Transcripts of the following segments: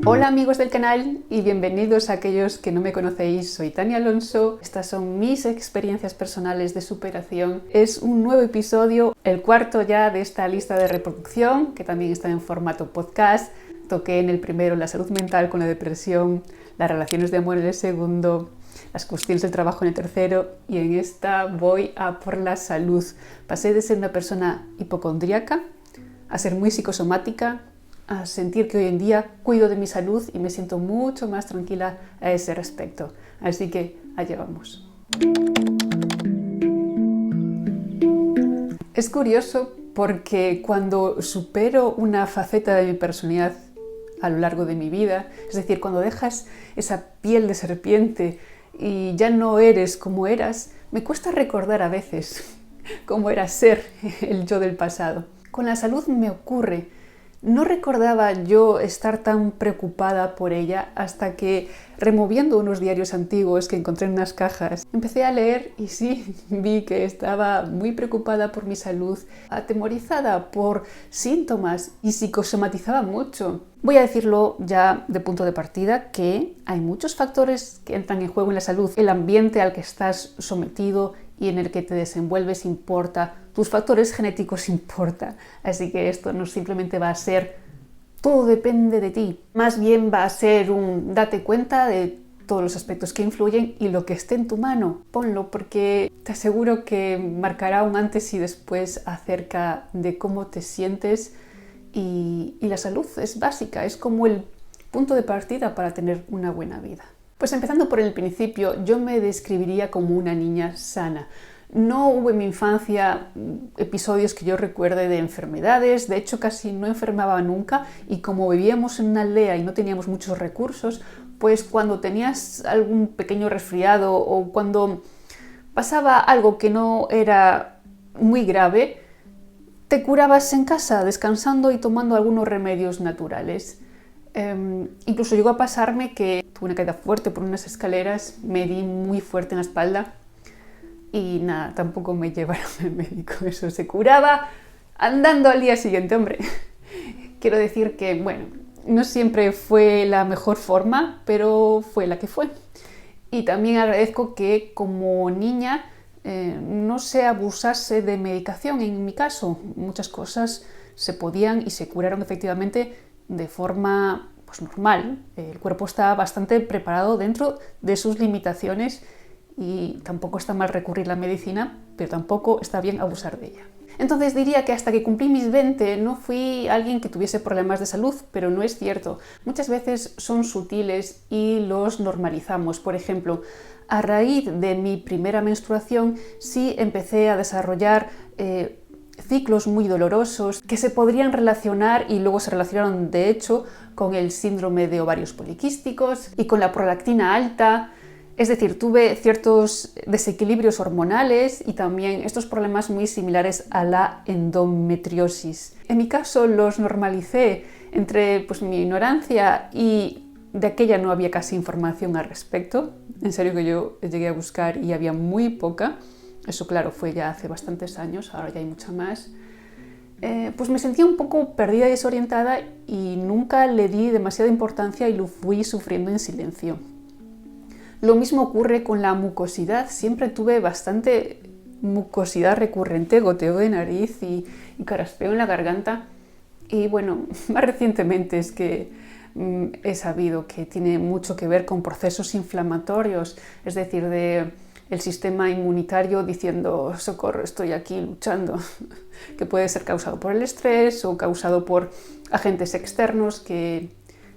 Hola amigos del canal y bienvenidos a aquellos que no me conocéis. Soy Tania Alonso, estas son mis experiencias personales de superación. Es un nuevo episodio, el cuarto ya de esta lista de reproducción, que también está en formato podcast. Toqué en el primero la salud mental con la depresión, las relaciones de amor en el segundo, las cuestiones del trabajo en el tercero, y en esta voy a por la salud. Pasé de ser una persona hipocondríaca a ser muy psicosomática, a sentir que hoy en día cuido de mi salud y me siento mucho más tranquila a ese respecto. Así que allá vamos. Es curioso porque cuando supero una faceta de mi personalidad a lo largo de mi vida, es decir, cuando dejas esa piel de serpiente y ya no eres como eras, me cuesta recordar a veces cómo era ser el yo del pasado. Con la salud me ocurre. No recordaba yo estar tan preocupada por ella hasta que, removiendo unos diarios antiguos que encontré en unas cajas, empecé a leer y sí, vi que estaba muy preocupada por mi salud, atemorizada por síntomas y psicosomatizaba mucho. Voy a decirlo ya de punto de partida que hay muchos factores que entran en juego en la salud. El ambiente al que estás sometido y en el que te desenvuelves importa, tus factores genéticos importa, así que esto no simplemente va a ser todo depende de ti, más bien va a ser un date cuenta de todos los aspectos que influyen y lo que esté en tu mano, ponlo, porque te aseguro que marcará un antes y después acerca de cómo te sientes y la salud es básica, es como el punto de partida para tener una buena vida. Pues empezando por el principio, yo me describiría como una niña sana. No hubo en mi infancia episodios que yo recuerde de enfermedades, de hecho casi no enfermaba nunca, y como vivíamos en una aldea y no teníamos muchos recursos, pues cuando tenías algún pequeño resfriado o cuando pasaba algo que no era muy grave, te curabas en casa descansando y tomando algunos remedios naturales. Incluso llegó a pasarme que tuve una caída fuerte por unas escaleras, me di muy fuerte en la espalda y nada, tampoco me llevaron al médico. Eso se curaba andando al día siguiente, hombre. Quiero decir que, bueno, no siempre fue la mejor forma, pero fue la que fue. Y también agradezco que como niña no se abusase de medicación en mi caso. Muchas cosas se podían y se curaron efectivamente de forma pues, normal. El cuerpo está bastante preparado dentro de sus limitaciones y tampoco está mal recurrir a la medicina, pero tampoco está bien abusar de ella. Entonces diría que hasta que cumplí mis 20 no fui alguien que tuviese problemas de salud, pero no es cierto. Muchas veces son sutiles y los normalizamos. Por ejemplo, a raíz de mi primera menstruación sí empecé a desarrollar ciclos muy dolorosos que se podrían relacionar y luego se relacionaron de hecho con el síndrome de ovarios poliquísticos y con la prolactina alta. Es decir, tuve ciertos desequilibrios hormonales y también estos problemas muy similares a la endometriosis. En mi caso los normalicé entre mi ignorancia y de aquella no había casi información al respecto. En serio que yo llegué a buscar y había muy poca. Eso claro, fue ya hace bastantes años, ahora ya hay mucha más. Pues me sentía un poco perdida y desorientada y nunca le di demasiada importancia y lo fui sufriendo en silencio. Lo mismo ocurre con la mucosidad. Siempre tuve bastante mucosidad recurrente, goteo de nariz y carraspeo en la garganta. Y bueno, más recientemente es que he sabido que tiene mucho que ver con procesos inflamatorios, es decir, el sistema inmunitario diciendo socorro, estoy aquí luchando, que puede ser causado por el estrés o causado por agentes externos que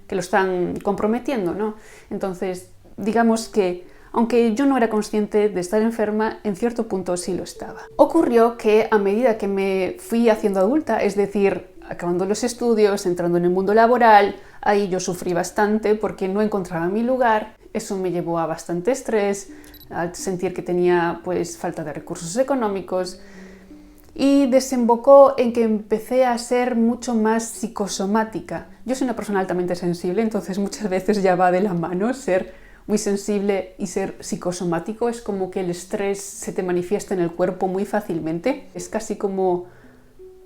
lo están comprometiendo, ¿no? Entonces, digamos que, aunque yo no era consciente de estar enferma, en cierto punto sí lo estaba. Ocurrió que a medida que me fui haciendo adulta, es decir, acabando los estudios, entrando en el mundo laboral, ahí yo sufrí bastante porque no encontraba mi lugar. Eso me llevó a bastante estrés, a sentir que tenía falta de recursos económicos y desembocó en que empecé a ser mucho más psicosomática. Yo soy una persona altamente sensible, entonces muchas veces ya va de la mano ser muy sensible y ser psicosomático. Es como que el estrés se te manifiesta en el cuerpo muy fácilmente. Es casi como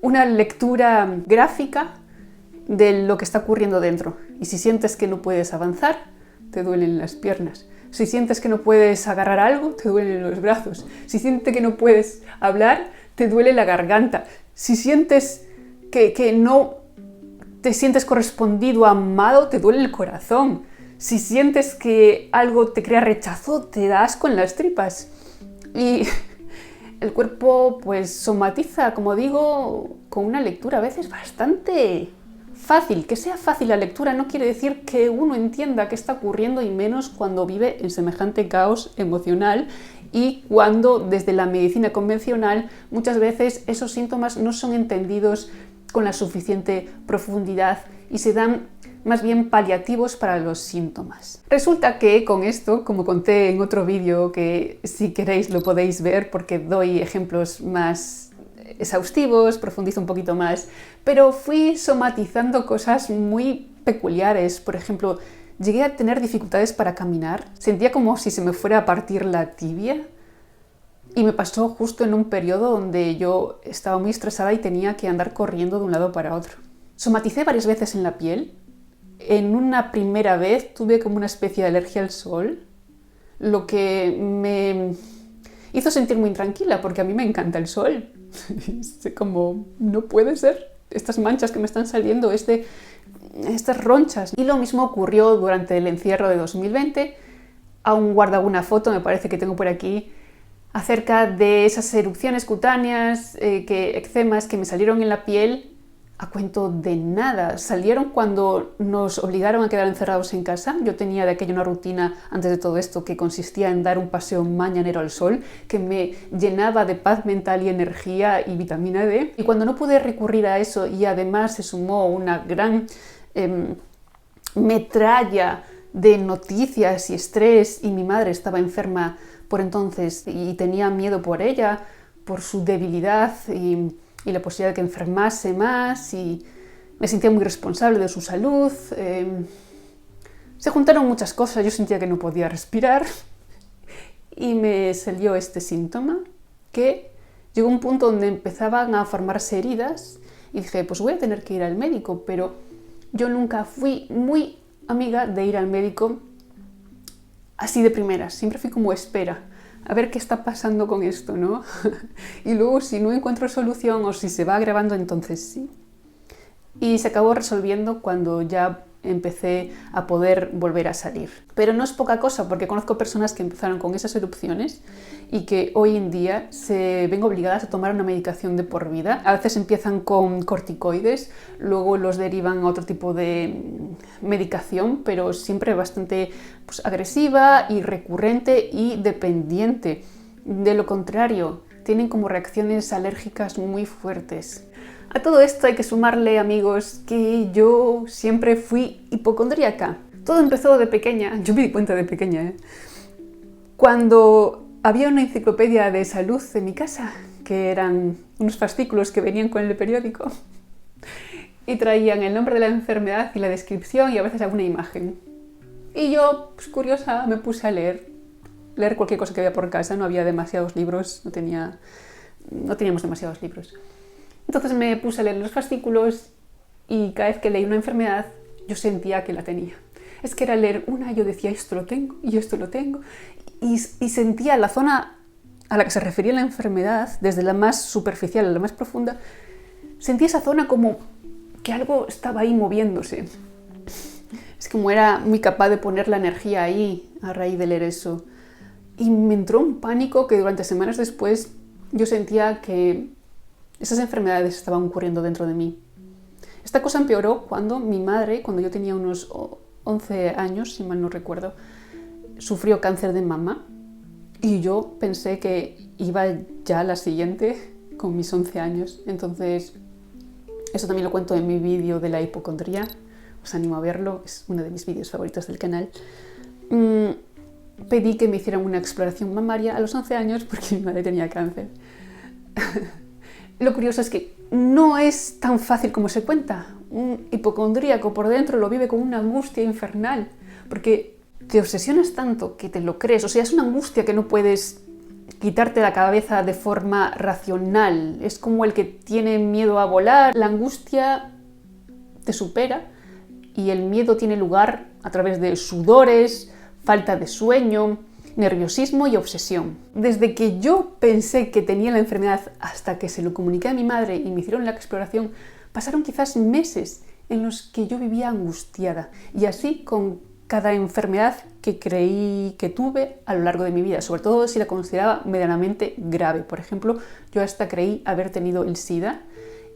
una lectura gráfica de lo que está ocurriendo dentro. Y si sientes que no puedes avanzar, te duelen las piernas. Si sientes que no puedes agarrar algo, te duelen los brazos. Si sientes que no puedes hablar, te duele la garganta. Si sientes que no te sientes correspondido, amado, te duele el corazón. Si sientes que algo te crea rechazo, te da asco en las tripas. Y el cuerpo pues somatiza, como digo, con una lectura a veces bastante fácil. Que sea fácil la lectura no quiere decir que uno entienda qué está ocurriendo, y menos cuando vive en semejante caos emocional y cuando desde la medicina convencional muchas veces esos síntomas no son entendidos con la suficiente profundidad y se dan más bien paliativos para los síntomas. Resulta que con esto, como conté en otro vídeo, que si queréis lo podéis ver porque doy ejemplos más exhaustivos, profundizo un poquito más, pero fui somatizando cosas muy peculiares. Por ejemplo, llegué a tener dificultades para caminar, sentía como si se me fuera a partir la tibia, y me pasó justo en un periodo donde yo estaba muy estresada y tenía que andar corriendo de un lado para otro. Somaticé varias veces en la piel. En una primera vez tuve como una especie de alergia al sol, lo que me hizo sentir muy intranquila porque a mí me encanta el sol. Como, no puede ser, estas manchas que me están saliendo, estas ronchas. Y lo mismo ocurrió durante el encierro de 2020. Aún guardo una foto, me parece que tengo por aquí, acerca de esas erupciones cutáneas, eczemas que me salieron en la piel a cuento de nada. Salieron cuando nos obligaron a quedar encerrados en casa. Yo tenía de aquella una rutina antes de todo esto que consistía en dar un paseo mañanero al sol, que me llenaba de paz mental y energía y vitamina D. Y cuando no pude recurrir a eso y además se sumó una gran metralla de noticias y estrés, y mi madre estaba enferma por entonces y tenía miedo por ella, por su debilidad y la posibilidad de que enfermase más, y me sentía muy responsable de su salud. Se juntaron muchas cosas, yo sentía que no podía respirar y me salió este síntoma, que llegó a un punto donde empezaban a formarse heridas y dije, pues voy a tener que ir al médico, pero yo nunca fui muy amiga de ir al médico así de primeras, siempre fui como espera, a ver qué está pasando con esto, ¿no? Y luego si no encuentro solución o si se va agravando, entonces sí. Y se acabó resolviendo cuando ya empecé a poder volver a salir. Pero no es poca cosa, porque conozco personas que empezaron con esas erupciones y que hoy en día se ven obligadas a tomar una medicación de por vida. A veces empiezan con corticoides, luego los derivan a otro tipo de medicación, pero siempre bastante agresiva y recurrente y dependiente. De lo contrario, tienen como reacciones alérgicas muy fuertes. A todo esto hay que sumarle, amigos, que yo siempre fui hipocondríaca. Todo empezó de pequeña, yo me di cuenta de pequeña, cuando había una enciclopedia de salud en mi casa, que eran unos fascículos que venían con el periódico y traían el nombre de la enfermedad y la descripción y a veces alguna imagen. Y yo, pues curiosa, me puse a leer cualquier cosa que había por casa. No había demasiados libros, no teníamos demasiados libros. Entonces me puse a leer los fascículos y cada vez que leí una enfermedad yo sentía que la tenía. Es que era leer una y yo decía, esto lo tengo y esto lo tengo. Y sentía la zona a la que se refería la enfermedad, desde la más superficial a la más profunda, sentía esa zona como que algo estaba ahí moviéndose. Es como era muy capaz de poner la energía ahí a raíz de leer eso. Y me entró un pánico que durante semanas después yo sentía que esas enfermedades estaban ocurriendo dentro de mí. Esta cosa empeoró cuando mi madre, cuando yo tenía unos 11 años, si mal no recuerdo, sufrió cáncer de mama y yo pensé que iba ya a la siguiente con mis 11 años. Entonces, eso también lo cuento en mi vídeo de la hipocondría. Os animo a verlo, es uno de mis vídeos favoritos del canal. Pedí que me hicieran una exploración mamaria a los 11 años porque mi madre tenía cáncer. Lo curioso es que no es tan fácil como se cuenta. Un hipocondríaco por dentro lo vive con una angustia infernal, porque te obsesionas tanto que te lo crees. O sea, es una angustia que no puedes quitarte de la cabeza de forma racional. Es como el que tiene miedo a volar. La angustia te supera y el miedo tiene lugar a través de sudores, falta de sueño, nerviosismo y obsesión. Desde que yo pensé que tenía la enfermedad hasta que se lo comuniqué a mi madre y me hicieron la exploración, pasaron quizás meses en los que yo vivía angustiada, y así con cada enfermedad que creí que tuve a lo largo de mi vida, sobre todo si la consideraba medianamente grave. Por ejemplo, yo hasta creí haber tenido el SIDA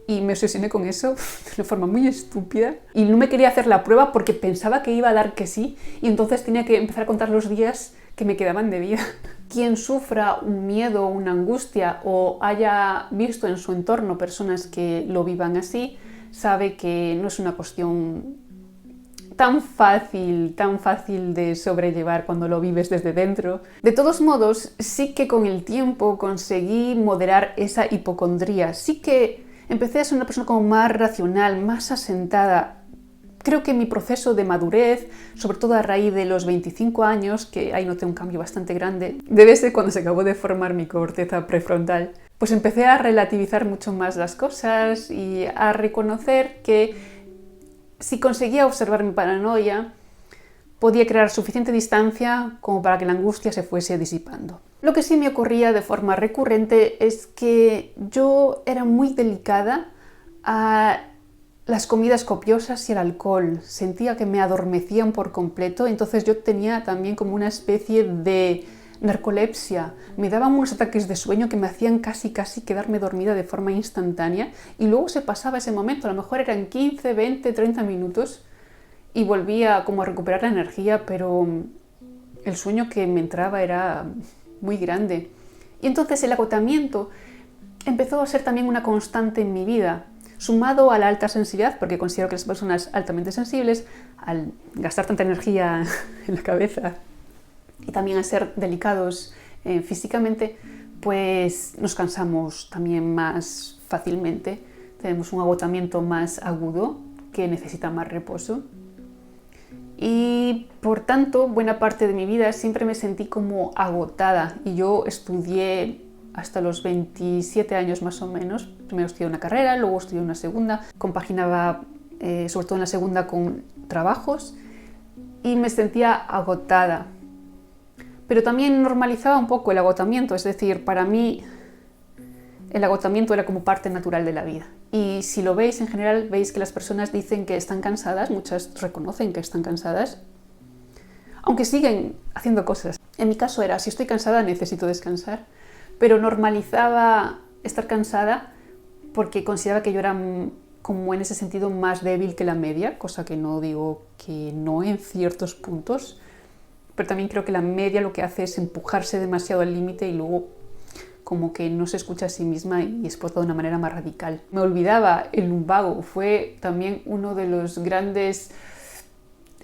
y me obsesioné con eso de una forma muy estúpida y no me quería hacer la prueba porque pensaba que iba a dar que sí, y entonces tenía que empezar a contar los días que me quedaban de vida. Quien sufra un miedo, una angustia o haya visto en su entorno personas que lo vivan así, sabe que no es una cuestión tan fácil de sobrellevar cuando lo vives desde dentro. De todos modos, sí que con el tiempo conseguí moderar esa hipocondría. Sí que empecé a ser una persona como más racional, más asentada. Creo que mi proceso de madurez, sobre todo a raíz de los 25 años, que ahí noté un cambio bastante grande, debe ser cuando se acabó de formar mi corteza prefrontal, pues empecé a relativizar mucho más las cosas y a reconocer que si conseguía observar mi paranoia, podía crear suficiente distancia como para que la angustia se fuese disipando. Lo que sí me ocurría de forma recurrente es que yo era muy delicada a las comidas copiosas y el alcohol. Sentía que me adormecían por completo, entonces yo tenía también como una especie de narcolepsia. Me daban unos ataques de sueño que me hacían casi quedarme dormida de forma instantánea, y luego se pasaba ese momento, a lo mejor eran 15, 20, 30 minutos y volvía como a recuperar la energía, pero el sueño que me entraba era muy grande. Y entonces el agotamiento empezó a ser también una constante en mi vida, sumado a la alta sensibilidad, porque considero que las personas altamente sensibles, al gastar tanta energía en la cabeza y también a ser delicados físicamente, pues nos cansamos también más fácilmente, tenemos un agotamiento más agudo que necesita más reposo. Y por tanto, buena parte de mi vida siempre me sentí como agotada, y yo estudié hasta los 27 años más o menos. Primero estudié una carrera, luego estudié una segunda, compaginaba sobre todo en la segunda con trabajos y me sentía agotada. Pero también normalizaba un poco el agotamiento, es decir, para mí el agotamiento era como parte natural de la vida. Y si lo veis en general, veis que las personas dicen que están cansadas, muchas reconocen que están cansadas, aunque siguen haciendo cosas. En mi caso era, si estoy cansada necesito descansar, pero normalizaba estar cansada porque consideraba que yo era como en ese sentido más débil que la media, cosa que no digo que no en ciertos puntos, pero también creo que la media lo que hace es empujarse demasiado al límite y luego como que no se escucha a sí misma y explota de una manera más radical. Me olvidaba el lumbago, fue también uno de los grandes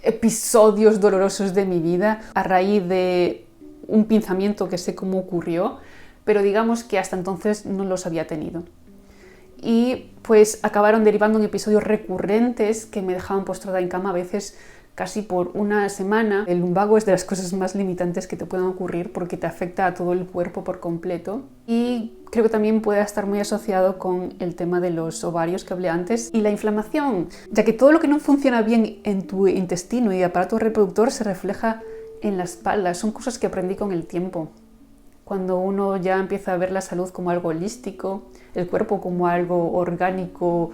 episodios dolorosos de mi vida a raíz de un pinzamiento que sé cómo ocurrió, pero digamos que hasta entonces no los había tenido. Y pues acabaron derivando en episodios recurrentes que me dejaban postrada en cama a veces casi por una semana. El lumbago es de las cosas más limitantes que te pueden ocurrir porque te afecta a todo el cuerpo por completo, y creo que también puede estar muy asociado con el tema de los ovarios que hablé antes y la inflamación, ya que todo lo que no funciona bien en tu intestino y aparato reproductor se refleja en la espalda. Son cosas que aprendí con el tiempo. Cuando uno ya empieza a ver la salud como algo holístico, el cuerpo como algo orgánico,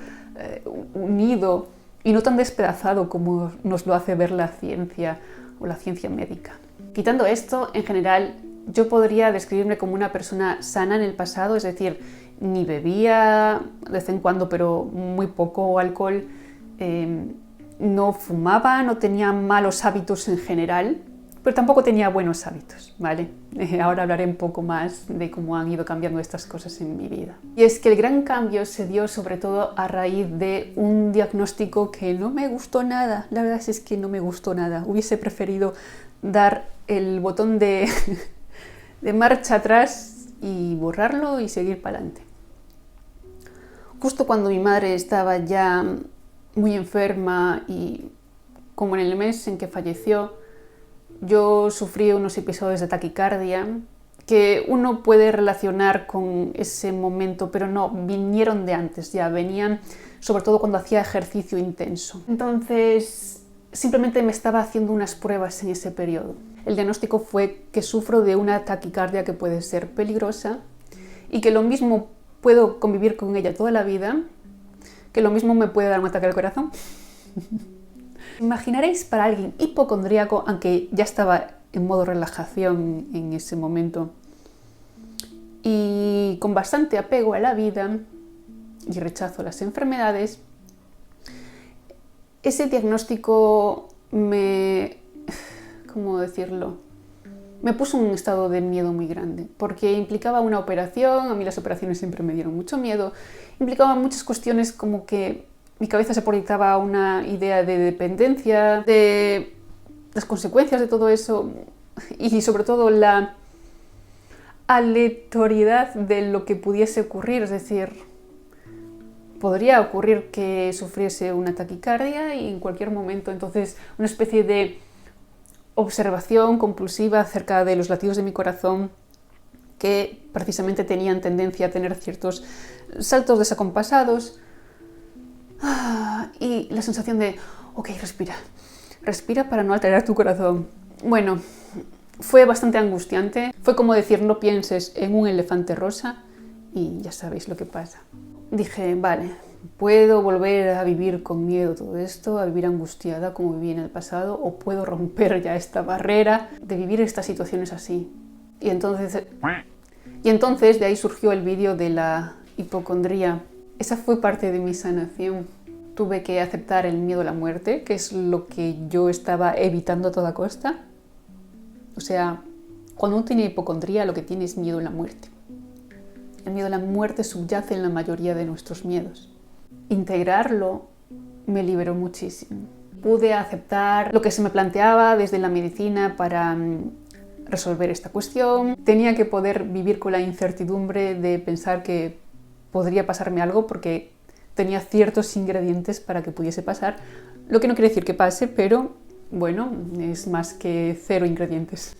unido y no tan despedazado como nos lo hace ver la ciencia o la ciencia médica. Quitando esto, en general, yo podría describirme como una persona sana en el pasado, es decir, ni bebía de vez en cuando, pero muy poco alcohol, no fumaba, no tenía malos hábitos en general, pero tampoco tenía buenos hábitos, ¿vale? Ahora hablaré un poco más de cómo han ido cambiando estas cosas en mi vida. Y es que el gran cambio se dio sobre todo a raíz de un diagnóstico que no me gustó nada. La verdad es que no me gustó nada. Hubiese preferido dar el botón de marcha atrás y borrarlo y seguir para adelante. Justo cuando mi madre estaba ya muy enferma y como en el mes en que falleció, yo sufrí unos episodios de taquicardia que uno puede relacionar con ese momento, pero no, vinieron de antes, ya venían sobre todo cuando hacía ejercicio intenso. Entonces, simplemente me estaba haciendo unas pruebas en ese periodo. El diagnóstico fue que sufro de una taquicardia que puede ser peligrosa y que lo mismo puedo convivir con ella toda la vida, que lo mismo me puede dar un ataque al corazón. Imaginaréis para alguien hipocondríaco, aunque ya estaba en modo relajación en ese momento y con bastante apego a la vida y rechazo a las enfermedades, ese diagnóstico ¿cómo decirlo? Me puso en un estado de miedo muy grande, porque implicaba una operación. A mí las operaciones siempre me dieron mucho miedo, implicaba muchas cuestiones, como que mi cabeza se proyectaba a una idea de dependencia, de las consecuencias de todo eso y sobre todo la aleatoriedad de lo que pudiese ocurrir, es decir, podría ocurrir que sufriese una taquicardia y en cualquier momento, entonces una especie de observación compulsiva acerca de los latidos de mi corazón que precisamente tenían tendencia a tener ciertos saltos desacompasados y la sensación de, ok, respira para no alterar tu corazón. Bueno, fue bastante angustiante, fue como decir no pienses en un elefante rosa y ya sabéis lo que pasa. Dije, vale, puedo volver a vivir con miedo todo esto, a vivir angustiada como viví en el pasado, o puedo romper ya esta barrera de vivir estas situaciones así. Y entonces de ahí surgió el vídeo de la hipocondría. Esa fue parte de mi sanación. Tuve que aceptar el miedo a la muerte, que es lo que yo estaba evitando a toda costa. O sea, cuando uno tiene hipocondría, lo que tiene es miedo a la muerte. El miedo a la muerte subyace en la mayoría de nuestros miedos. Integrarlo me liberó muchísimo. Pude aceptar lo que se me planteaba desde la medicina para resolver esta cuestión. Tenía que poder vivir con la incertidumbre de pensar que podría pasarme algo porque tenía ciertos ingredientes para que pudiese pasar, lo que no quiere decir que pase, pero bueno, es más que 0 ingredientes.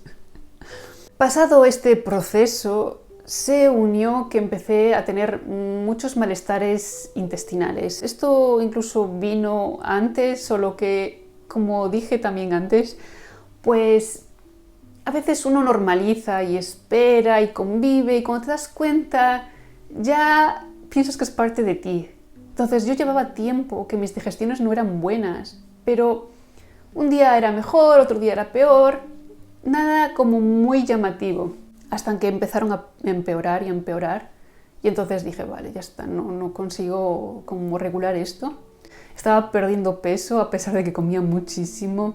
Pasado este proceso, se unió que empecé a tener muchos malestares intestinales. Esto incluso vino antes, solo que, como dije también antes, pues a veces uno normaliza y espera y convive y cuando te das cuenta ya piensas que es parte de ti. Entonces yo llevaba tiempo que mis digestiones no eran buenas, pero un día era mejor, otro día era peor, nada como muy llamativo, hasta que empezaron a empeorar y a empeorar. Y entonces dije, vale, ya está, no consigo como regular esto. Estaba perdiendo peso a pesar de que comía muchísimo,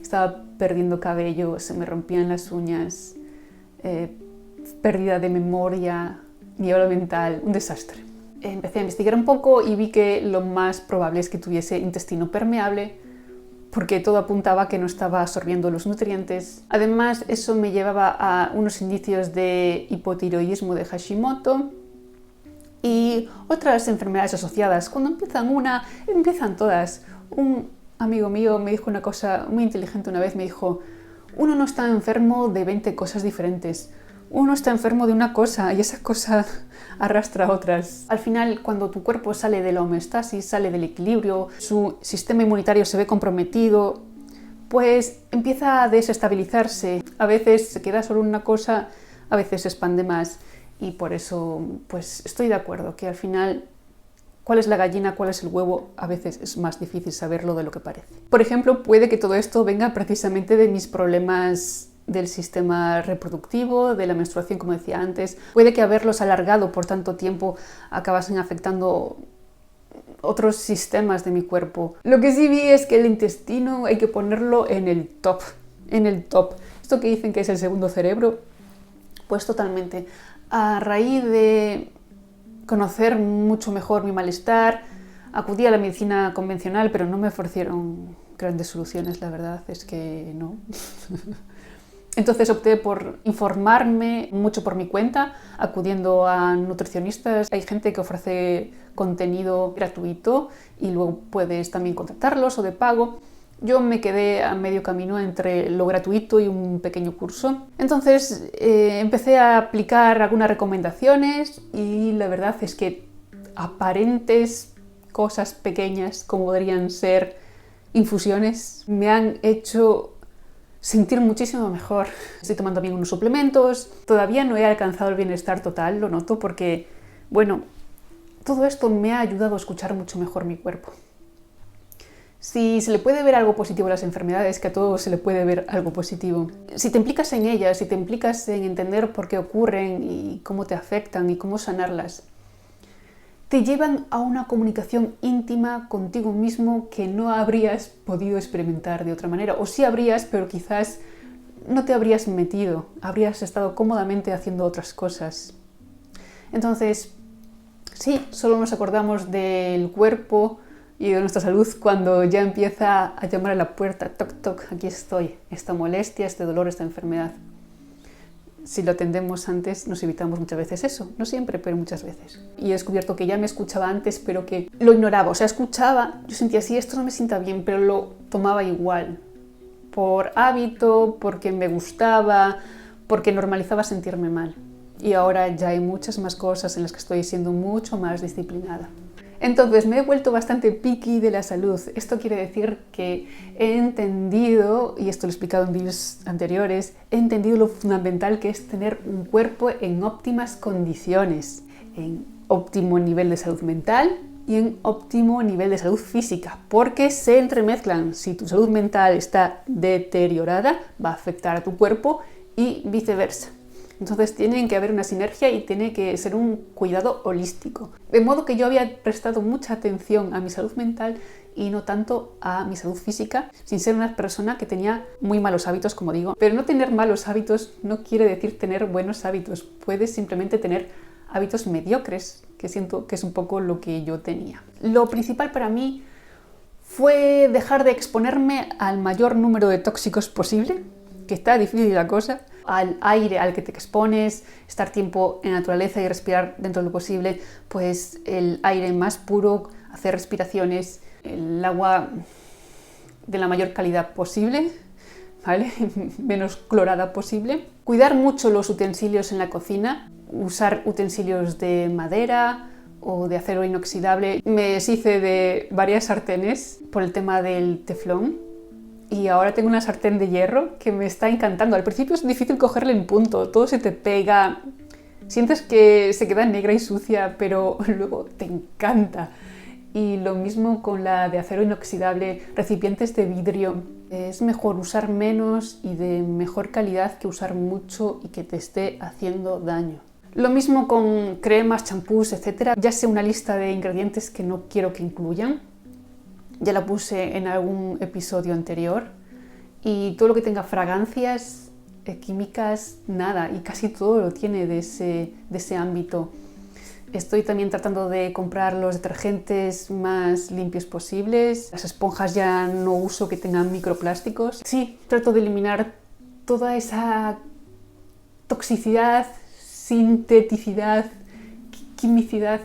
estaba perdiendo cabello, se me rompían las uñas, pérdida de memoria, niebla mental, un desastre. Empecé a investigar un poco y vi que lo más probable es que tuviese intestino permeable, porque todo apuntaba a que no estaba absorbiendo los nutrientes. Además, eso me llevaba a unos indicios de hipotiroidismo de Hashimoto y otras enfermedades asociadas. Cuando empiezan todas. Un amigo mío me dijo una cosa muy inteligente una vez, me dijo, uno no está enfermo de 20 cosas diferentes. Uno está enfermo de una cosa y esa cosa arrastra a otras. Al final, cuando tu cuerpo sale de la homeostasis, sale del equilibrio, su sistema inmunitario se ve comprometido, pues empieza a desestabilizarse. A veces se queda solo una cosa, a veces se expande más y por eso pues estoy de acuerdo que al final cuál es la gallina, cuál es el huevo, a veces es más difícil saberlo de lo que parece. Por ejemplo, puede que todo esto venga precisamente de mis problemas del sistema reproductivo, de la menstruación, como decía antes. Puede que haberlos alargado por tanto tiempo acabasen afectando otros sistemas de mi cuerpo. Lo que sí vi es que el intestino hay que ponerlo en el top, en el top. Esto que dicen que es el segundo cerebro, pues totalmente. A raíz de conocer mucho mejor mi malestar, acudí a la medicina convencional, pero no me ofrecieron grandes soluciones, la verdad es que no. Entonces opté por informarme mucho por mi cuenta, acudiendo a nutricionistas. Hay gente que ofrece contenido gratuito y luego puedes también contactarlos o de pago. Yo me quedé a medio camino entre lo gratuito y un pequeño curso. Entonces empecé a aplicar algunas recomendaciones y la verdad es que aparentes cosas pequeñas como podrían ser infusiones me han hecho sentir muchísimo mejor. Estoy tomando también unos suplementos. Todavía no he alcanzado el bienestar total, lo noto, porque, bueno, todo esto me ha ayudado a escuchar mucho mejor mi cuerpo. Si se le puede ver algo positivo a las enfermedades, que a todos se le puede ver algo positivo. Si te implicas en ellas, si te implicas en entender por qué ocurren y cómo te afectan y cómo sanarlas, te llevan a una comunicación íntima contigo mismo que no habrías podido experimentar de otra manera. O sí habrías, pero quizás no te habrías metido, habrías estado cómodamente haciendo otras cosas. Entonces, sí, solo nos acordamos del cuerpo y de nuestra salud cuando ya empieza a llamar a la puerta, toc toc, aquí estoy, esta molestia, este dolor, esta enfermedad. Si lo atendemos antes, nos evitamos muchas veces eso, no siempre, pero muchas veces. Y he descubierto que ya me escuchaba antes, pero que lo ignoraba, o sea, escuchaba, yo sentía así, esto no me sienta bien, pero lo tomaba igual, por hábito, porque me gustaba, porque normalizaba sentirme mal. Y ahora ya hay muchas más cosas en las que estoy siendo mucho más disciplinada. Entonces me he vuelto bastante picky de la salud. Esto quiere decir que he entendido, y esto lo he explicado en vídeos anteriores, he entendido lo fundamental que es tener un cuerpo en óptimas condiciones, en óptimo nivel de salud mental y en óptimo nivel de salud física, porque se entremezclan. Si tu salud mental está deteriorada, va a afectar a tu cuerpo y viceversa. Entonces tiene que haber una sinergia y tiene que ser un cuidado holístico. De modo que yo había prestado mucha atención a mi salud mental y no tanto a mi salud física, sin ser una persona que tenía muy malos hábitos, como digo. Pero no tener malos hábitos no quiere decir tener buenos hábitos. Puedes simplemente tener hábitos mediocres, que siento que es un poco lo que yo tenía. Lo principal para mí fue dejar de exponerme al mayor número de tóxicos posible, que está difícil la cosa, al aire al que te expones, estar tiempo en la naturaleza y respirar dentro de lo posible, pues el aire más puro, hacer respiraciones, el agua de la mayor calidad posible, ¿vale? Menos clorada posible. Cuidar mucho los utensilios en la cocina, usar utensilios de madera o de acero inoxidable. Me deshice de varias sartenes por el tema del teflón. Y ahora tengo una sartén de hierro que me está encantando. Al principio es difícil cogerle en punto, todo se te pega, sientes que se queda negra y sucia, pero luego te encanta. Y lo mismo con la de acero inoxidable, recipientes de vidrio. Es mejor usar menos y de mejor calidad que usar mucho y que te esté haciendo daño. Lo mismo con cremas, champús, etc. Ya sé una lista de ingredientes que no quiero que incluyan. Ya la puse en algún episodio anterior. Y todo lo que tenga fragancias, químicas, nada. Y casi todo lo tiene de ese ámbito. Estoy también tratando de comprar los detergentes más limpios posibles. Las esponjas ya no uso que tengan microplásticos. Sí, trato de eliminar toda esa toxicidad, sinteticidad, quimicidad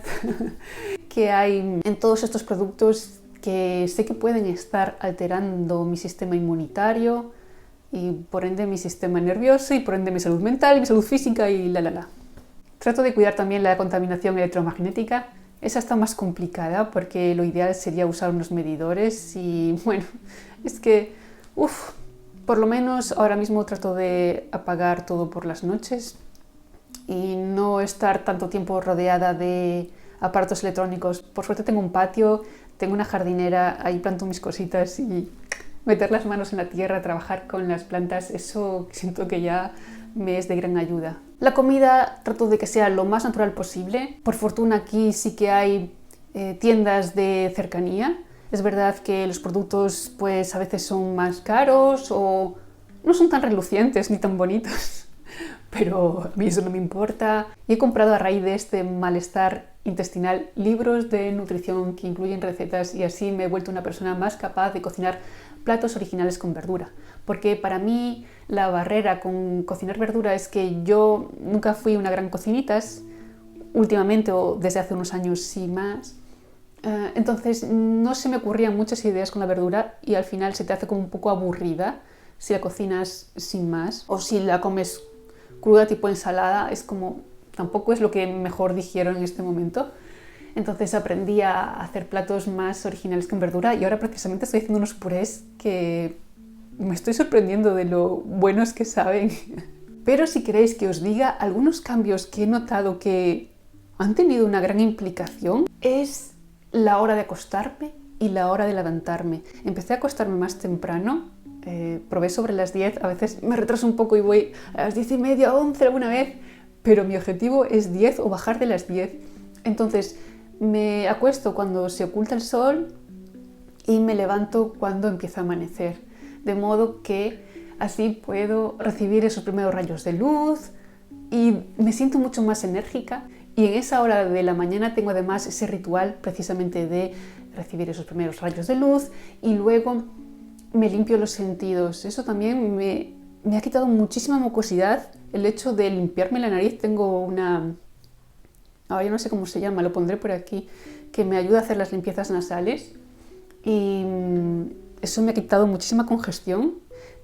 que hay en todos estos productos que sé que pueden estar alterando mi sistema inmunitario y por ende mi sistema nervioso y por ende mi salud mental y mi salud física y la. Trato de cuidar también la contaminación electromagnética. Esa está más complicada porque lo ideal sería usar unos medidores y bueno, es que por lo menos ahora mismo trato de apagar todo por las noches y no estar tanto tiempo rodeada de aparatos electrónicos. Por suerte tengo un patio, tengo una jardinera, ahí planto mis cositas y meter las manos en la tierra, trabajar con las plantas, eso siento que ya me es de gran ayuda. La comida trato de que sea lo más natural posible. Por fortuna aquí sí que hay tiendas de cercanía. Es verdad que los productos pues a veces son más caros o no son tan relucientes ni tan bonitos, pero a mí eso no me importa. Y he comprado a raíz de este malestar intestinal libros de nutrición que incluyen recetas y así me he vuelto una persona más capaz de cocinar platos originales con verdura. Porque para mí la barrera con cocinar verdura es que yo nunca fui una gran cocinitas, últimamente o desde hace unos años sí más, Entonces no se me ocurrían muchas ideas con la verdura y al final se te hace como un poco aburrida si la cocinas sin más, o si la comes cruda tipo ensalada, es como tampoco es lo que mejor digiero en este momento. Entonces aprendí a hacer platos más originales con verdura y ahora precisamente estoy haciendo unos purés que me estoy sorprendiendo de lo buenos que saben. Pero si queréis que os diga algunos cambios que he notado que han tenido una gran implicación, es la hora de acostarme y la hora de levantarme. Empecé a acostarme más temprano, probé sobre las 10, a veces me retraso un poco y voy a las 10:30, 11 alguna vez, pero mi objetivo es 10 o bajar de las 10. Entonces me acuesto cuando se oculta el sol y me levanto cuando empieza a amanecer, de modo que así puedo recibir esos primeros rayos de luz y me siento mucho más enérgica. Y en esa hora de la mañana tengo además ese ritual precisamente de recibir esos primeros rayos de luz y luego me limpio los sentidos. Eso también me ha quitado muchísima mucosidad. El hecho de limpiarme la nariz, tengo una... Ahora yo no sé cómo se llama, lo pondré por aquí, que me ayuda a hacer las limpiezas nasales y eso me ha quitado muchísima congestión.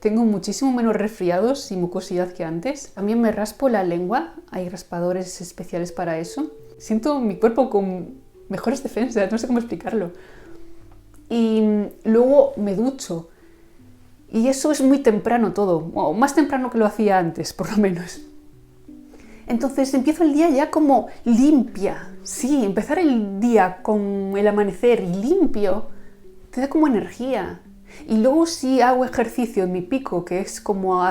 Tengo muchísimo menos resfriados y mucosidad que antes. También me raspo la lengua, hay raspadores especiales para eso. Siento mi cuerpo con mejores defensas, no sé cómo explicarlo. Y luego me ducho. Y eso es muy temprano todo, o más temprano que lo hacía antes, por lo menos. Entonces empiezo el día ya como limpia. Sí, empezar el día con el amanecer limpio te da como energía. Y luego si hago ejercicio en mi pico, que es como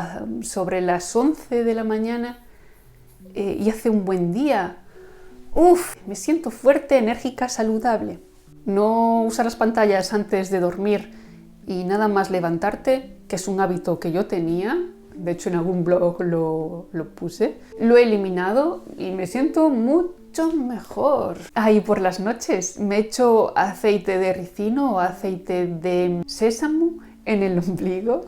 sobre las 11 de la mañana, y hace un buen día, me siento fuerte, enérgica, saludable. No usar las pantallas antes de dormir y nada más levantarte, que es un hábito que yo tenía, de hecho en algún blog lo puse, lo he eliminado y me siento mucho mejor. Y por las noches me echo aceite de ricino o aceite de sésamo en el ombligo.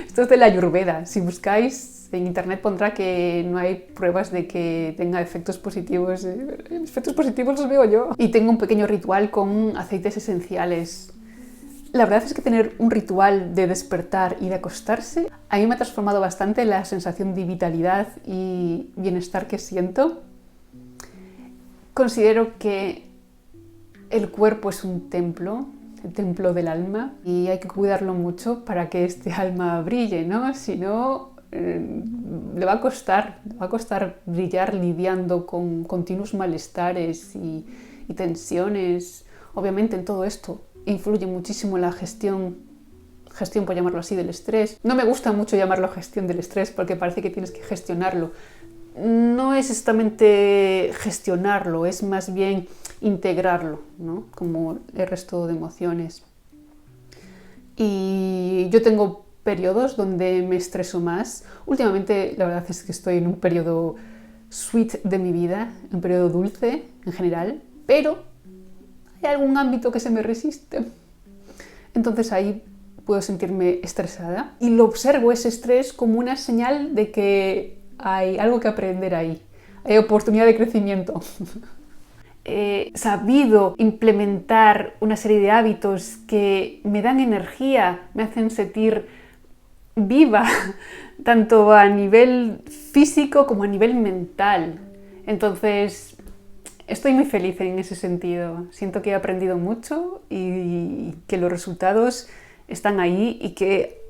Esto es de la Ayurveda. Si buscáis en internet pondrá que no hay pruebas de que tenga efectos positivos. Efectos positivos los veo yo. Y tengo un pequeño ritual con aceites esenciales. La verdad es que tener un ritual de despertar y de acostarse a mí me ha transformado bastante la sensación de vitalidad y bienestar que siento. Considero que el cuerpo es un templo, el templo del alma, y hay que cuidarlo mucho para que este alma brille, ¿no? Si no, le va a costar brillar lidiando con continuos malestares y tensiones. Obviamente en todo esto influye muchísimo la gestión, por llamarlo así, del estrés. No me gusta mucho llamarlo gestión del estrés porque parece que tienes que gestionarlo. No es exactamente gestionarlo, es más bien integrarlo, ¿no? Como el resto de emociones. Y yo tengo periodos donde me estreso más. Últimamente la verdad es que estoy en un periodo sweet de mi vida, un periodo dulce en general, pero hay algún ámbito que se me resiste. Entonces ahí puedo sentirme estresada y lo observo ese estrés como una señal de que hay algo que aprender ahí, hay oportunidad de crecimiento. He sabido implementar una serie de hábitos que me dan energía, me hacen sentir viva, tanto a nivel físico como a nivel mental. Entonces, estoy muy feliz en ese sentido. Siento que he aprendido mucho y que los resultados están ahí y que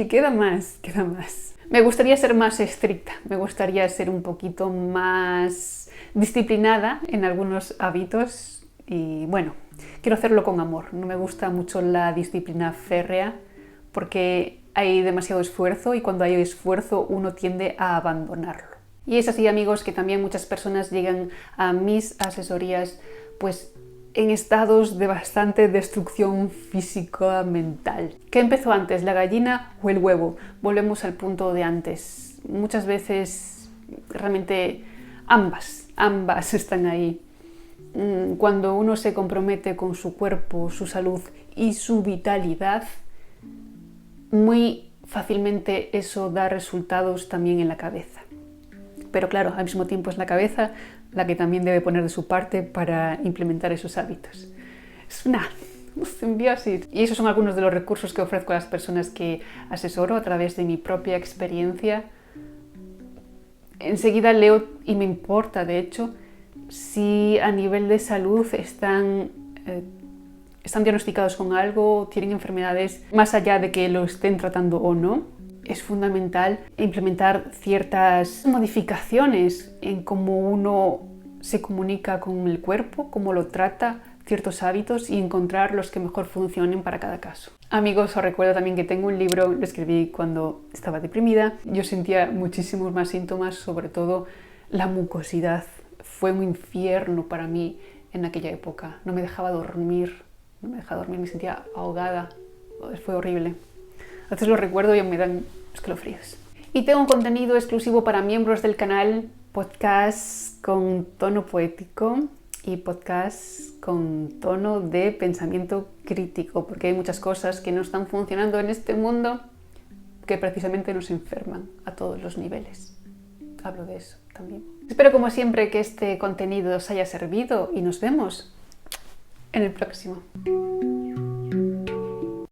queda más. Me gustaría ser más estricta, me gustaría ser un poquito más disciplinada en algunos hábitos y bueno, quiero hacerlo con amor. No me gusta mucho la disciplina férrea porque hay demasiado esfuerzo y cuando hay esfuerzo uno tiende a abandonarlo. Y es así, amigos, que también muchas personas llegan a mis asesorías pues en estados de bastante destrucción física mental. ¿Qué empezó antes, la gallina o el huevo? Volvemos al punto de antes. Muchas veces realmente ambas están ahí. Cuando uno se compromete con su cuerpo, su salud y su vitalidad, muy fácilmente eso da resultados también en la cabeza. Pero claro, al mismo tiempo es la cabeza la que también debe poner de su parte para implementar esos hábitos. Es una simbiosis. Y esos son algunos de los recursos que ofrezco a las personas que asesoro a través de mi propia experiencia. Enseguida leo, y me importa de hecho, si a nivel de salud están diagnosticados con algo, tienen enfermedades, más allá de que lo estén tratando o no. Es fundamental implementar ciertas modificaciones en cómo uno se comunica con el cuerpo, cómo lo trata, ciertos hábitos y encontrar los que mejor funcionen para cada caso. Amigos, os recuerdo también que tengo un libro, lo escribí cuando estaba deprimida. Yo sentía muchísimos más síntomas, sobre todo la mucosidad. Fue un infierno para mí en aquella época. No me dejaba dormir, me sentía ahogada. Fue horrible. A veces lo recuerdo y me dan escalofríos. Y tengo un contenido exclusivo para miembros del canal, podcast con tono poético y podcast con tono de pensamiento crítico, porque hay muchas cosas que no están funcionando en este mundo que precisamente nos enferman a todos los niveles. Hablo de eso también. Espero como siempre que este contenido os haya servido y nos vemos en el próximo.